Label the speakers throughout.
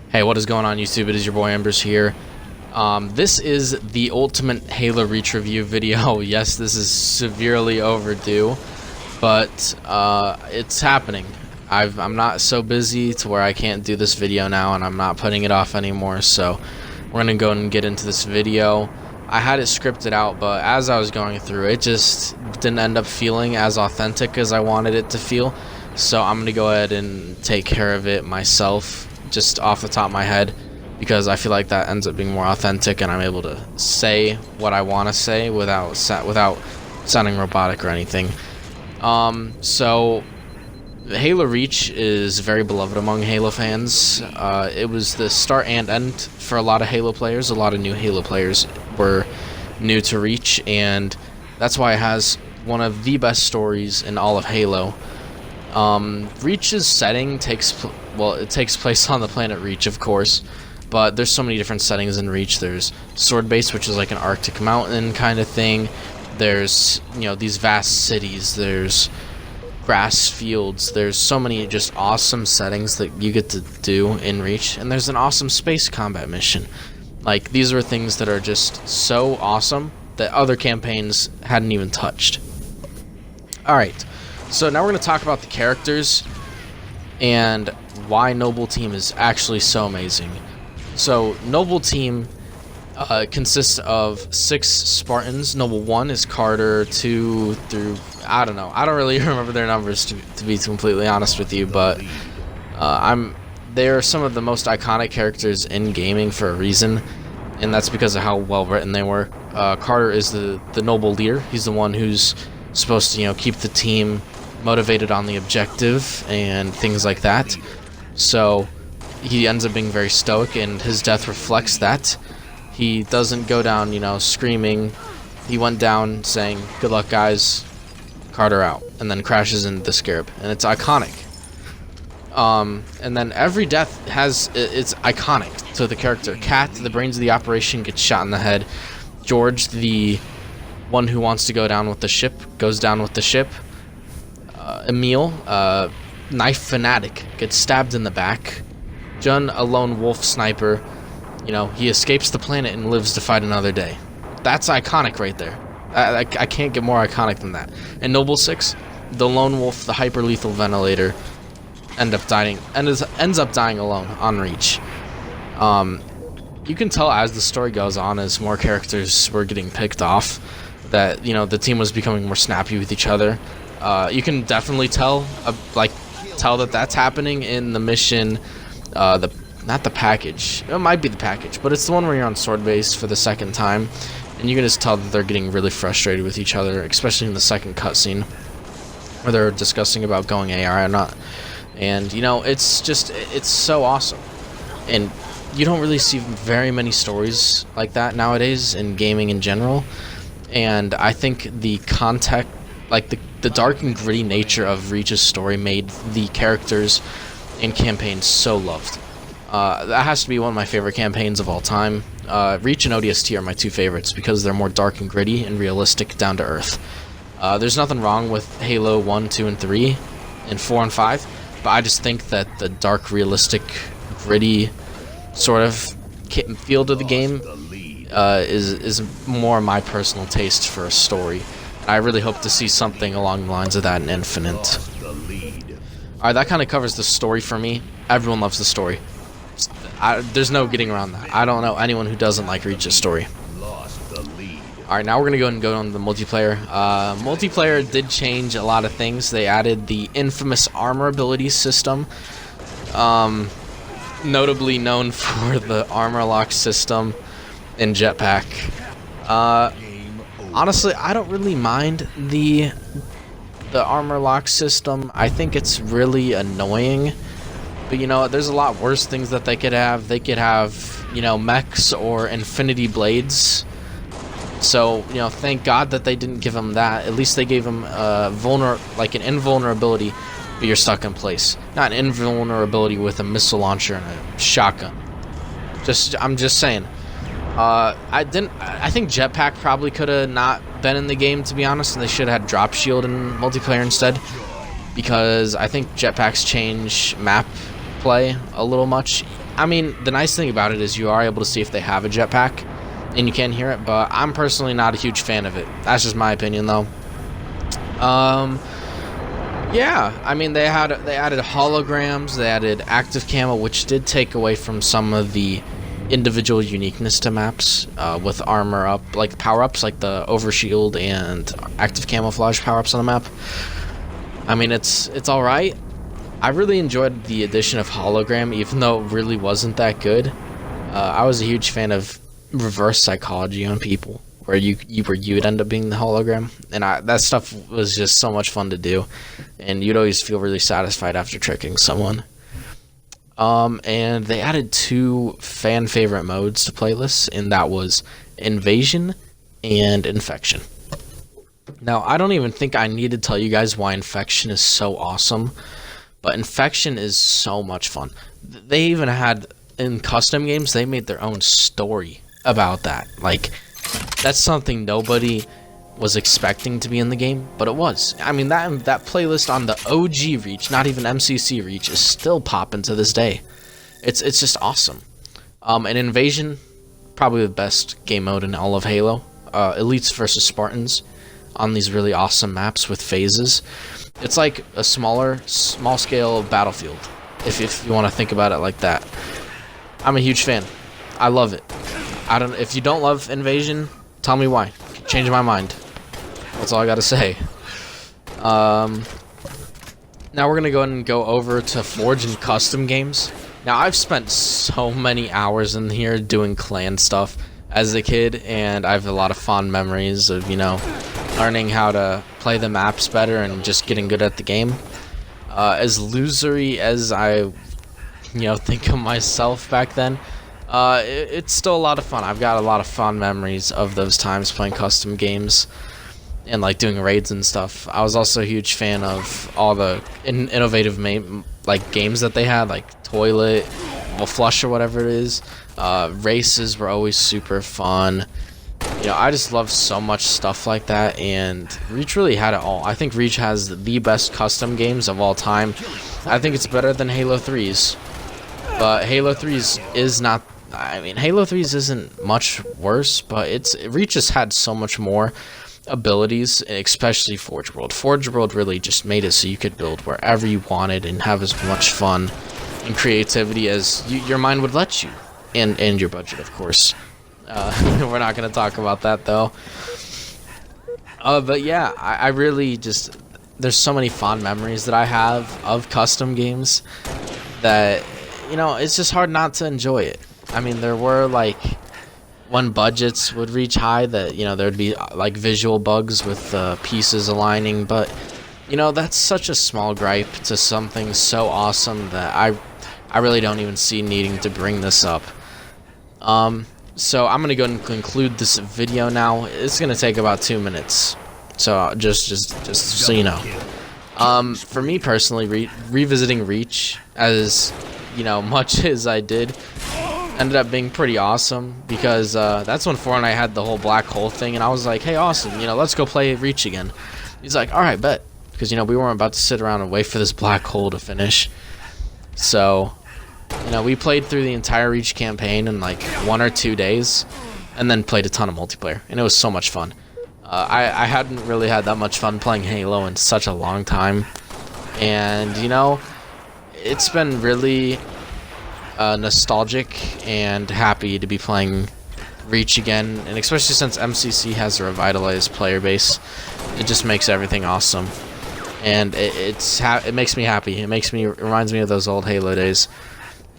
Speaker 1: Hey, what is going on YouTube? It is your boy Embers here. This is the ultimate Halo Reach review video. Yes, this is severely overdue, but it's happening. I'm not so busy to where I can't do this video now, and I'm not putting it off anymore, so we're gonna go and get into this video. I had it scripted out, but as I was going through it, just didn't end up feeling as authentic as I wanted it to feel, so I'm gonna go ahead and take care of it myself, just off the top of my head, because I feel like that ends up being more authentic and I'm able to say what I want to say without sounding robotic or anything. So Halo Reach is very beloved among Halo fans. It was the start and end for a lot of Halo players. A lot of new Halo players were new to Reach, and that's why it has one of the best stories in all of Halo. Reach's setting takes place on the planet Reach, of course, but there's so many different settings in Reach. There's Sword Base, which is like an Arctic mountain kind of thing. There's, these vast cities. There's grass fields. There's so many just awesome settings that you get to do in Reach, and there's an awesome space combat mission. Like, these are things that are just so awesome that other campaigns hadn't even touched. Alright, so now we're going to talk about the characters and why Noble Team is actually so amazing. So Noble Team consists of 6 Spartans. Noble 1 is Carter, 2 through, I don't know. I don't really remember their numbers, to be completely honest with you, but they are some of the most iconic characters in gaming for a reason, and that's because of how well written they were. Carter is the Noble leader. He's the one who's supposed to, keep the team motivated on the objective and things like that. So he ends up being very stoic, and his death reflects that. He doesn't go down, screaming. He went down saying, "Good luck, guys. Carter out," and then crashes into the Scarab, and it's iconic. And then every death it's iconic to the character. Kat, the brains of the operation, gets shot in the head. George, the one who wants to go down with the ship, goes down with the ship. Emil, knife fanatic, gets stabbed in the back. Jun, a lone wolf sniper, he escapes the planet and lives to fight another day. That's iconic right there. I can't get more iconic than that. And Noble 6, the lone wolf, the hyper lethal ventilator, ends up dying alone on Reach. You can tell as the story goes on, as more characters were getting picked off, that the team was becoming more snappy with each other. You can definitely tell that that's happening in the mission. Not the package. It might be the package, but it's the one where you're on Sword Base for the second time, and you can just tell that they're getting really frustrated with each other, especially in the second cutscene, where they're discussing about going AR or not. And it's so awesome. And you don't really see very many stories like that nowadays in gaming in general. And I think the context, the dark and gritty nature of Reach's story, made the characters and campaigns so loved. That has to be one of my favorite campaigns of all time. Reach and ODST are my 2 favorites because they're more dark and gritty and realistic, down to earth. There's nothing wrong with Halo 1, 2, and 3, and 4 and 5, but I just think that the dark, realistic, gritty sort of feel to the game is more my personal taste for a story. I really hope to see something along the lines of that in Infinite. Alright, that kind of covers the story for me. Everyone loves the story. There's no getting around that. I don't know anyone who doesn't like Reach's story. Alright, now we're going to go on the multiplayer. Multiplayer did change a lot of things. They added the infamous armor ability system. Notably known for the armor lock system and jetpack. Honestly, I don't really mind the armor lock system. I think it's really annoying. But there's a lot worse things that they could have. They could have, mechs or infinity blades. So, thank God that they didn't give him that. At least they gave him an invulnerability, but you're stuck in place. Not an invulnerability with a missile launcher and a shotgun. I'm just saying. I think jetpack probably could have not been in the game, to be honest, and they should have had drop shield in multiplayer instead, because I think jetpacks change map play a little much. I mean, the nice thing about it is you are able to see if they have a jetpack, and you can hear it, but I'm personally not a huge fan of it. That's just my opinion, though. Yeah, I mean, they added holograms, they added active camo, which did take away from some of the individual uniqueness to maps, with armor up, like power-ups, like the overshield and active camouflage power-ups on the map. I mean, it's alright. I really enjoyed the addition of hologram, even though it really wasn't that good. I was a huge fan of reverse psychology on people, where you'd end up being the hologram, and that stuff was just so much fun to do, and you'd always feel really satisfied after tricking someone. And they added 2 fan favorite modes to playlists, and that was Invasion and Infection. Now, I don't even think I need to tell you guys why Infection is so awesome, but Infection is so much fun. They even had, in custom games, they made their own story about that. Like, that's something nobody was expecting to be in the game, but it was. I mean, that playlist on the OG Reach, not even MCC Reach, is still popping to this day. It's just awesome. And Invasion, probably the best game mode in all of Halo. Elites versus Spartans on these really awesome maps with phases. It's like a small scale Battlefield, if you want to think about it like that. I'm a huge fan. I love it. If you don't love Invasion, tell me why. Change my mind. That's all I gotta say. Now we're gonna go ahead and go over to Forge and custom games. Now, I've spent so many hours in here doing clan stuff as a kid, and I have a lot of fond memories of, learning how to play the maps better and just getting good at the game. As losery as I, think of myself back then, it's still a lot of fun. I've got a lot of fond memories of those times playing custom games and like doing raids and stuff. I was also a huge fan of all the innovative games that they had, like Toilet, Flush or whatever it is. Races were always super fun. I just love so much stuff like that, and Reach really had it all. I think Reach has the best custom games of all time. I think it's better than Halo 3's, but Halo 3's is not. I mean, Halo 3's isn't much worse, but Reach has had so much more abilities, especially Forge World. Forge World really just made it so you could build wherever you wanted and have as much fun and creativity as your mind would let you, and your budget, of course. We're not going to talk about that, though. But yeah, I really just... There's so many fond memories that I have of custom games that, it's just hard not to enjoy it. I mean, there were, when budgets would reach high, that, there'd be, visual bugs with pieces aligning, but, that's such a small gripe to something so awesome that I really don't even see needing to bring this up. So I'm going to go and conclude this video now. It's going to take about 2 minutes. So just so you know. For me personally, revisiting Reach, as much as I did, ended up being pretty awesome, because that's when Fortnite had the whole black hole thing, and I was like, hey, awesome, let's go play Reach again. He's like, alright, bet. Because, we weren't about to sit around and wait for this black hole to finish. So, we played through the entire Reach campaign in 1 or 2 days, and then played a ton of multiplayer, and it was so much fun. I hadn't really had that much fun playing Halo in such a long time, and it's been really nostalgic and happy to be playing Reach again, and especially since MCC has a revitalized player base, it just makes everything awesome, and it makes me happy. It reminds me of those old Halo days,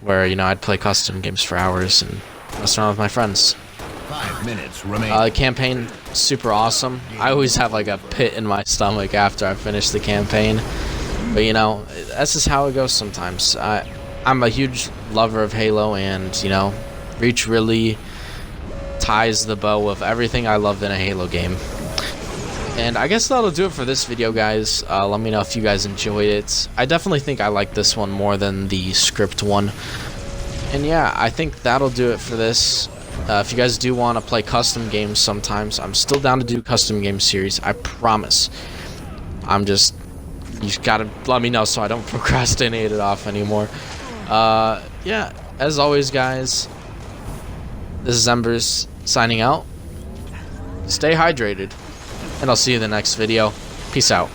Speaker 1: where I'd play custom games for hours and mess around with my friends.
Speaker 2: 5 minutes remaining.
Speaker 1: The campaign, super awesome. I always have a pit in my stomach after I finish the campaign, but that's just how it goes sometimes. I'm a huge lover of Halo, and Reach really ties the bow of everything I loved in a Halo game. And I guess that'll do it for this video, guys. Let me know if you guys enjoyed it. I definitely think I like this one more than the script one. And yeah, I think that'll do it for this. If you guys do want to play custom games sometimes, I'm still down to do custom game series, I promise. You just gotta let me know so I don't procrastinate it off anymore. Yeah, as always, guys, this is Embers signing out. Stay hydrated, and I'll see you in the next video. Peace out.